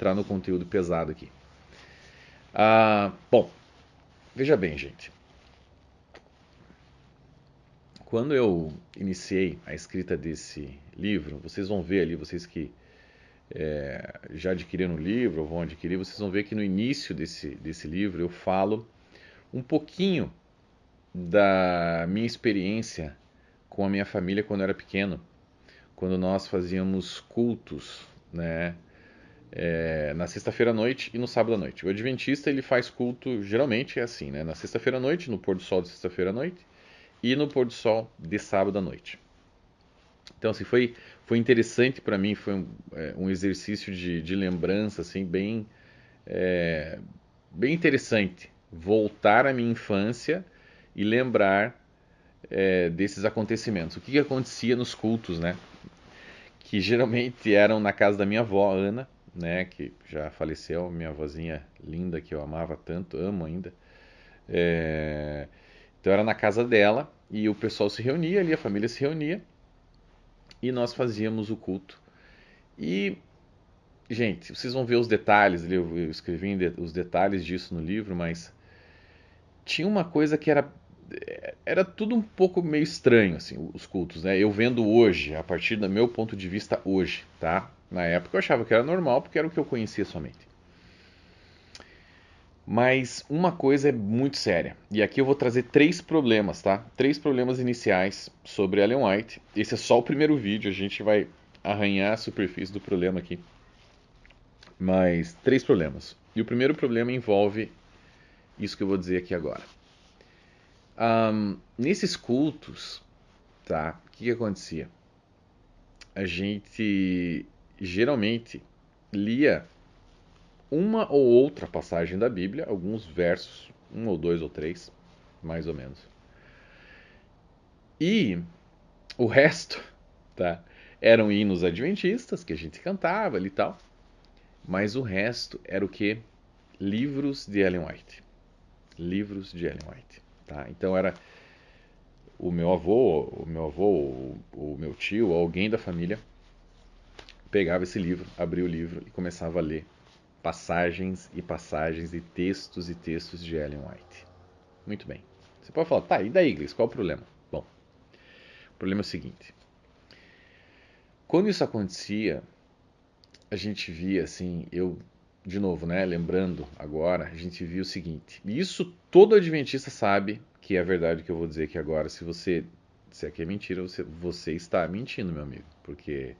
entrar no conteúdo pesado aqui. Bom, veja bem, gente. Quando eu iniciei a escrita desse livro, vocês vão ver ali, vocês que já adquiriram o livro ou vão adquirir, vocês vão ver que no início desse livro eu falo um pouquinho da minha experiência com a minha família quando eu era pequeno, quando nós fazíamos cultos, né, na sexta-feira à noite e no sábado à noite. O adventista ele faz culto, geralmente é assim, né, na sexta-feira à noite, no pôr do sol de sexta-feira à noite e no pôr do sol de sábado à noite. Então, assim, foi interessante para mim, foi um exercício de lembrança, assim, bem interessante. Voltar à minha infância e lembrar desses acontecimentos. O que acontecia nos cultos, né? Que geralmente eram na casa da minha avó, Ana, né? Que já faleceu, minha avózinha linda, que eu amava tanto, amo ainda. Então era na casa dela e o pessoal se reunia ali, a família se reunia e nós fazíamos o culto. E, gente, vocês vão ver os detalhes, eu escrevi os detalhes disso no livro, mas tinha uma coisa que era tudo um pouco meio estranho, assim, os cultos, né? Eu vendo hoje, a partir do meu ponto de vista hoje, tá? Na época eu achava que era normal, porque era o que eu conhecia somente. Mas uma coisa é muito séria, e aqui eu vou trazer 3 problemas, tá? 3 problemas iniciais sobre Ellen White. Esse é só o primeiro vídeo, a gente vai arranhar a superfície do problema aqui. Mas 3 problemas. E o primeiro problema envolve isso que eu vou dizer aqui agora. Nesses cultos, tá? O que acontecia? A gente geralmente lia uma ou outra passagem da Bíblia, alguns versos, 1 ou 2 ou 3, mais ou menos. E o resto, tá? Eram hinos adventistas que a gente cantava ali e tal, mas o resto era o que? Livros de Ellen White. Livros de Ellen White, tá? Então era o meu avô, o meu tio, alguém da família pegava esse livro, abria o livro e começava a ler passagens e passagens e textos de Ellen White. Muito bem. Você pode falar, tá, e daí, Gleice, qual o problema? Bom, o problema é o seguinte. Quando isso acontecia, a gente via assim, de novo, né, lembrando agora, a gente via o seguinte, e isso todo adventista sabe que é verdade o que eu vou dizer aqui agora, se aqui é mentira, você está mentindo, meu amigo, porque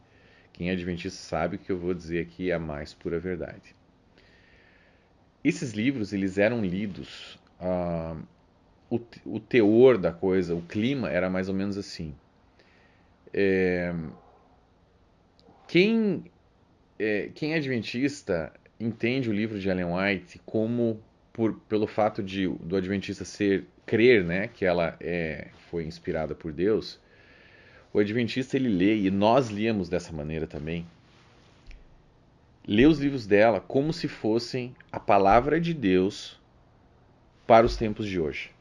quem é adventista sabe que o que eu vou dizer aqui é a mais pura verdade. Esses livros, eles eram lidos, o teor da coisa, o clima era mais ou menos assim. Quem quem é adventista entende o livro de Ellen White como pelo fato do adventista crer, né, que ela foi inspirada por Deus. O adventista ele lê, e nós líamos dessa maneira também, lê os livros dela como se fossem a palavra de Deus para os tempos de hoje.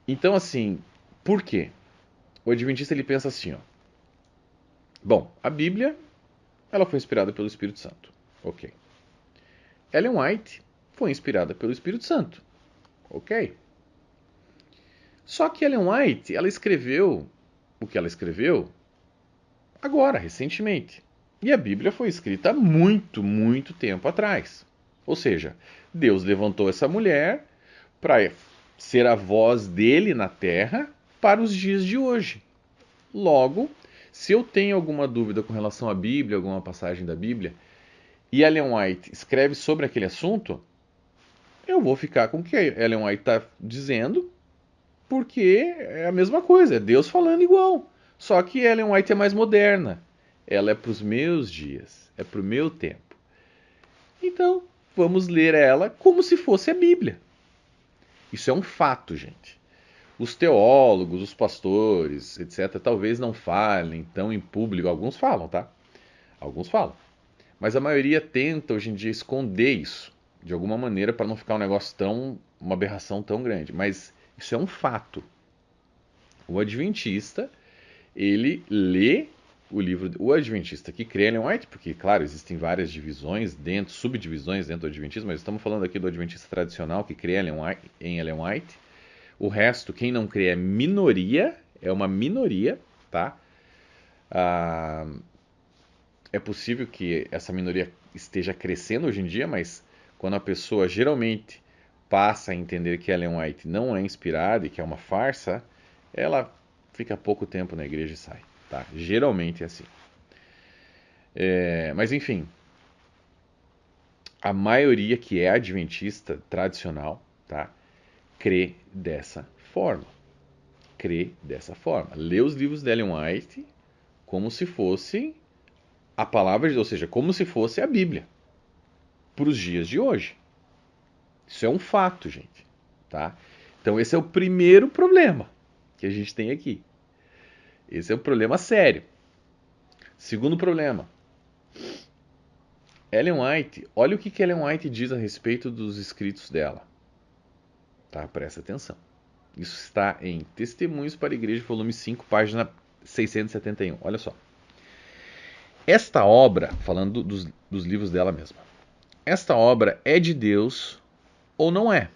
Então, assim, por quê? O adventista ele pensa assim, ó. Bom, a Bíblia ela foi inspirada pelo Espírito Santo. Ok. Ellen White foi inspirada pelo Espírito Santo. Ok. Só que Ellen White, ela escreveu o que ela escreveu agora, recentemente. E a Bíblia foi escrita há muito, muito tempo atrás. Ou seja, Deus levantou essa mulher para ser a voz dele na terra para os dias de hoje. Logo, se eu tenho alguma dúvida com relação à Bíblia, alguma passagem da Bíblia, e Ellen White escreve sobre aquele assunto, eu vou ficar com o que a Ellen White está dizendo, porque é a mesma coisa, é Deus falando igual. Só que Ellen White é mais moderna. Ela é para os meus dias, é para o meu tempo. Então, vamos ler ela como se fosse a Bíblia. Isso é um fato, gente. Os teólogos, os pastores, etc., talvez não falem tão em público. Alguns falam, tá? Alguns falam. Mas a maioria tenta hoje em dia esconder isso de alguma maneira para não ficar um negócio uma aberração tão grande. Mas isso é um fato. O adventista, ele lê o adventista que crê em Ellen White, porque, claro, existem várias divisões subdivisões dentro do adventismo, mas estamos falando aqui do adventista tradicional que crê em Ellen White. O resto, quem não crê, é minoria, é uma minoria, tá? É possível que essa minoria esteja crescendo hoje em dia, mas quando a pessoa geralmente passa a entender que Ellen White não é inspirada e que é uma farsa, ela fica pouco tempo na igreja e sai, tá? Geralmente é assim. Mas enfim, a maioria que é adventista tradicional, tá? Crê dessa forma. Crê dessa forma. Lê os livros de Ellen White como se fosse a palavra de Deus, ou seja, como se fosse a Bíblia para os dias de hoje. Isso é um fato, gente, tá? Então esse é o primeiro problema que a gente tem aqui. Esse é um problema sério. Segundo problema, Ellen White, olha o que Ellen White diz a respeito dos escritos dela. Tá? Presta atenção. Isso está em Testemunhos para a Igreja, volume 5, página 671. Olha só. Esta obra, falando dos livros dela mesma, esta obra é de Deus ou não é?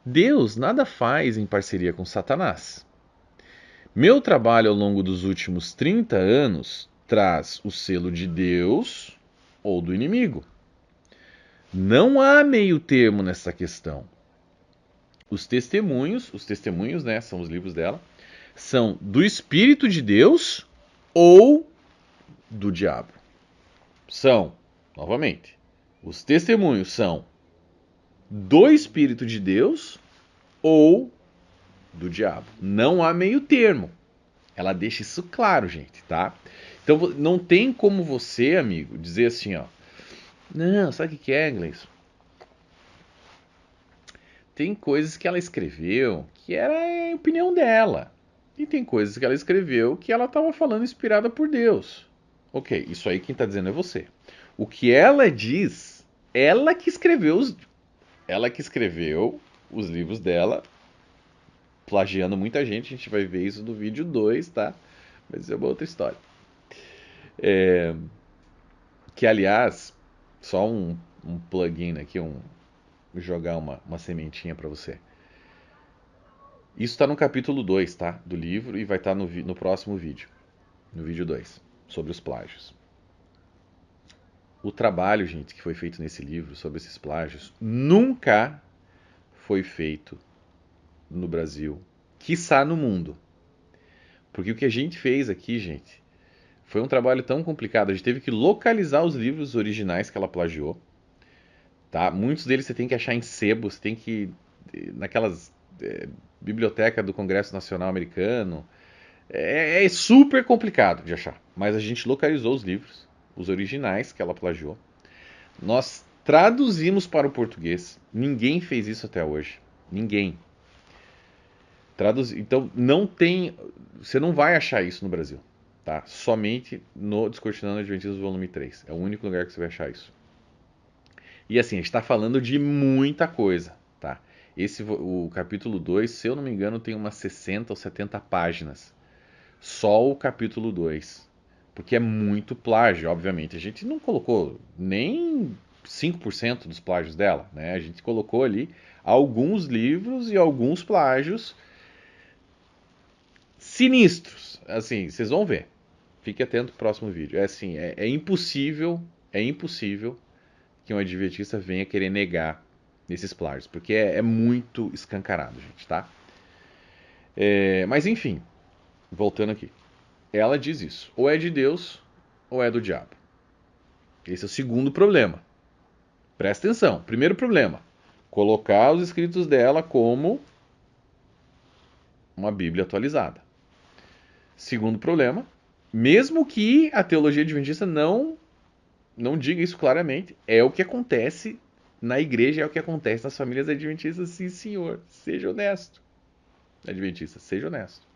Deus nada faz em parceria com Satanás. Meu trabalho ao longo dos últimos 30 anos traz o selo de Deus ou do inimigo. Não há meio termo nessa questão. Os testemunhos, né, são os livros dela, são do Espírito de Deus ou do diabo. São, novamente, os testemunhos são do Espírito de Deus ou do diabo. Não há meio termo. Ela deixa isso claro, gente, tá? Então não tem como você, amigo, dizer assim, ó. Não, sabe o que é, Gleison? Tem coisas que ela escreveu que era a opinião dela. E tem coisas que ela escreveu que ela estava falando inspirada por Deus. Ok, isso aí quem está dizendo é você. O que ela diz, ela que escreveu os livros dela, plagiando muita gente. A gente vai ver isso no vídeo 2, tá? Mas isso é uma outra história. Que, aliás, só um plugin aqui, jogar uma sementinha para você. Isso está no capítulo 2, tá? Do livro e vai estar no próximo vídeo. No vídeo 2, sobre os plágios. O trabalho, gente, que foi feito nesse livro sobre esses plágios nunca foi feito no Brasil, quiçá no mundo. Porque o que a gente fez aqui, gente, foi um trabalho tão complicado. A gente teve que localizar os livros originais que ela plagiou. Tá? Muitos deles você tem que achar em sebo, você tem que naquelas biblioteca do Congresso Nacional Americano. É super complicado de achar. Mas a gente localizou os livros, os originais que ela plagiou. Nós traduzimos para o português. Ninguém fez isso até hoje. Ninguém. Então não tem. Você não vai achar isso no Brasil. Tá? Somente no Descortinando Adventismo volume 3. É o único lugar que você vai achar isso. E assim, a gente está falando de muita coisa, tá? O capítulo 2, se eu não me engano, tem umas 60 ou 70 páginas. Só o capítulo 2. Porque é muito plágio, obviamente. A gente não colocou nem 5% dos plágios dela, né? A gente colocou ali alguns livros e alguns plágios sinistros. Assim, vocês vão ver. Fique atento ao próximo vídeo. É assim, é impossível que um adventista venha querer negar esses plágios, porque é muito escancarado, gente, tá? Mas enfim, voltando aqui. Ela diz isso. Ou é de Deus, ou é do diabo. Esse é o segundo problema. Presta atenção. Primeiro problema. Colocar os escritos dela como uma Bíblia atualizada. Segundo problema. Mesmo que a teologia adventista não diga isso claramente, é o que acontece na igreja, é o que acontece nas famílias adventistas, sim, senhor. Seja honesto. Adventista, seja honesto.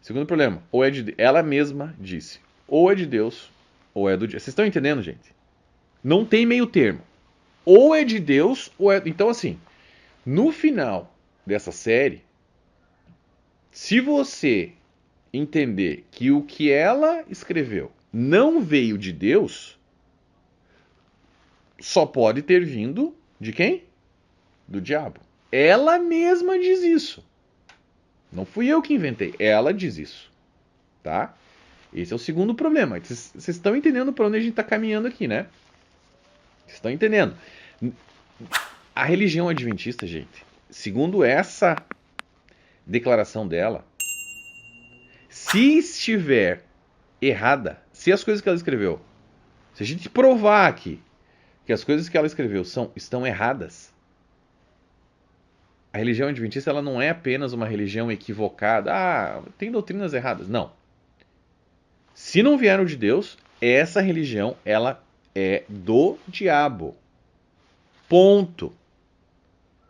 Segundo problema, ela mesma disse, ou é de Deus, ou é do diabo. Vocês estão entendendo, gente? Não tem meio termo. Ou é de Deus, ou é... Então, assim, no final dessa série, se você entender que o que ela escreveu não veio de Deus, só pode ter vindo de quem? Do diabo. Ela mesma diz isso. Não fui eu que inventei, ela diz isso. Tá? Esse é o segundo problema. Vocês estão entendendo para onde a gente está caminhando aqui, né? Vocês estão entendendo? A religião adventista, gente, segundo essa declaração dela, se estiver errada, se as coisas que ela escreveu, se a gente provar aqui que as coisas que ela escreveu estão erradas, a religião adventista ela não é apenas uma religião equivocada, tem doutrinas erradas. Não. Se não vieram de Deus, essa religião ela é do diabo. Ponto.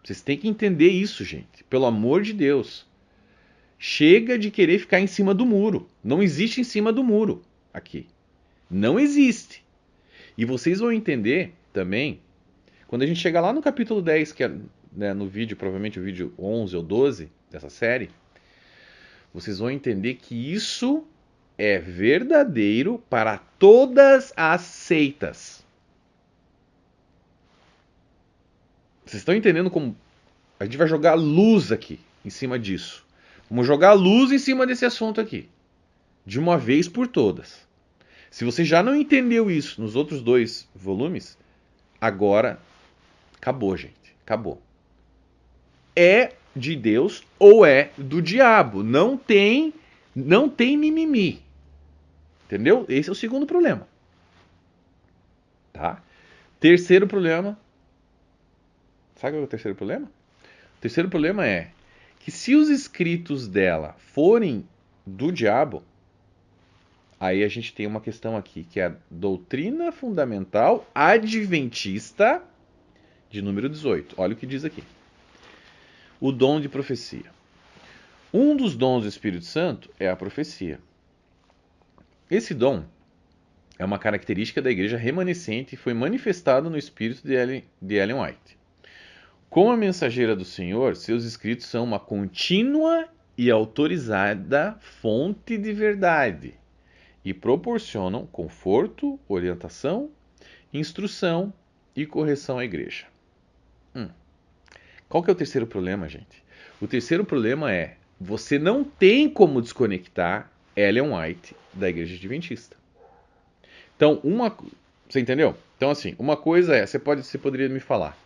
Vocês têm que entender isso, gente. Pelo amor de Deus. Chega de querer ficar em cima do muro. Não existe em cima do muro aqui. Não existe. E vocês vão entender também, quando a gente chegar lá no capítulo 10, que é, né, no vídeo, provavelmente o vídeo 11 ou 12 dessa série, vocês vão entender que isso é verdadeiro para todas as seitas. Vocês estão entendendo como a gente vai jogar luz aqui em cima disso? Vamos jogar luz em cima desse assunto aqui, de uma vez por todas. Se você já não entendeu isso nos outros 2 volumes, agora acabou, gente. Acabou. É de Deus ou é do diabo. Não tem mimimi. Entendeu? Esse é o segundo problema. Tá? Terceiro problema. Sabe qual é o terceiro problema? O terceiro problema é que se os escritos dela forem do diabo, aí a gente tem uma questão aqui, que é a doutrina fundamental adventista de número 18. Olha o que diz aqui. O dom de profecia. Um dos dons do Espírito Santo é a profecia. Esse dom é uma característica da igreja remanescente e foi manifestado no espírito de Ellen White. Como a mensageira do Senhor, seus escritos são uma contínua e autorizada fonte de verdade e proporcionam conforto, orientação, instrução e correção à igreja. Qual que é o terceiro problema, gente? O terceiro problema é você não tem como desconectar Ellen White da igreja adventista. Então, você entendeu? Então, assim, uma coisa é, você poderia me falar,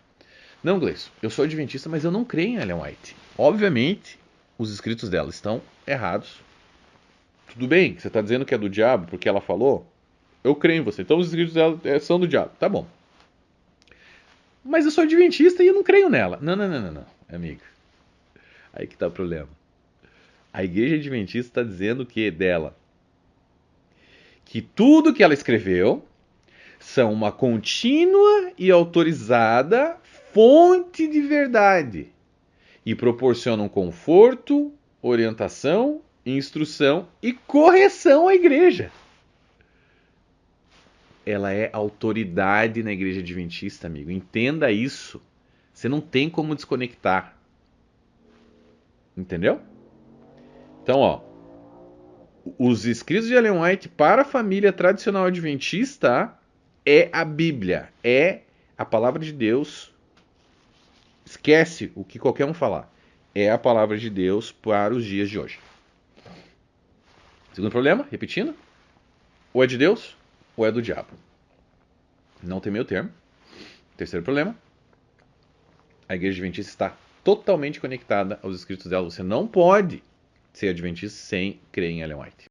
não, Gleison, eu sou adventista, mas eu não creio em Ellen White. Obviamente, os escritos dela estão errados. Tudo bem, você está dizendo que é do diabo porque ela falou? Eu creio em você. Então os escritos dela são do diabo. Tá bom. Mas eu sou adventista e eu não creio nela. Não, amigo. Aí que tá o problema. A igreja adventista está dizendo que dela, que tudo que ela escreveu são uma contínua e autorizada fonte de verdade e proporcionam conforto, orientação, instrução e correção à igreja. Ela é autoridade na igreja adventista, amigo. Entenda isso. Você não tem como desconectar. Entendeu? Então, ó, os escritos de Ellen White para a família tradicional adventista é a Bíblia, é a palavra de Deus. Esquece o que qualquer um falar. É a palavra de Deus para os dias de hoje. Segundo problema, repetindo, ou é de Deus ou é do diabo. Não tem meio termo. Terceiro problema, a igreja adventista está totalmente conectada aos escritos dela. Você não pode ser adventista sem crer em Ellen White.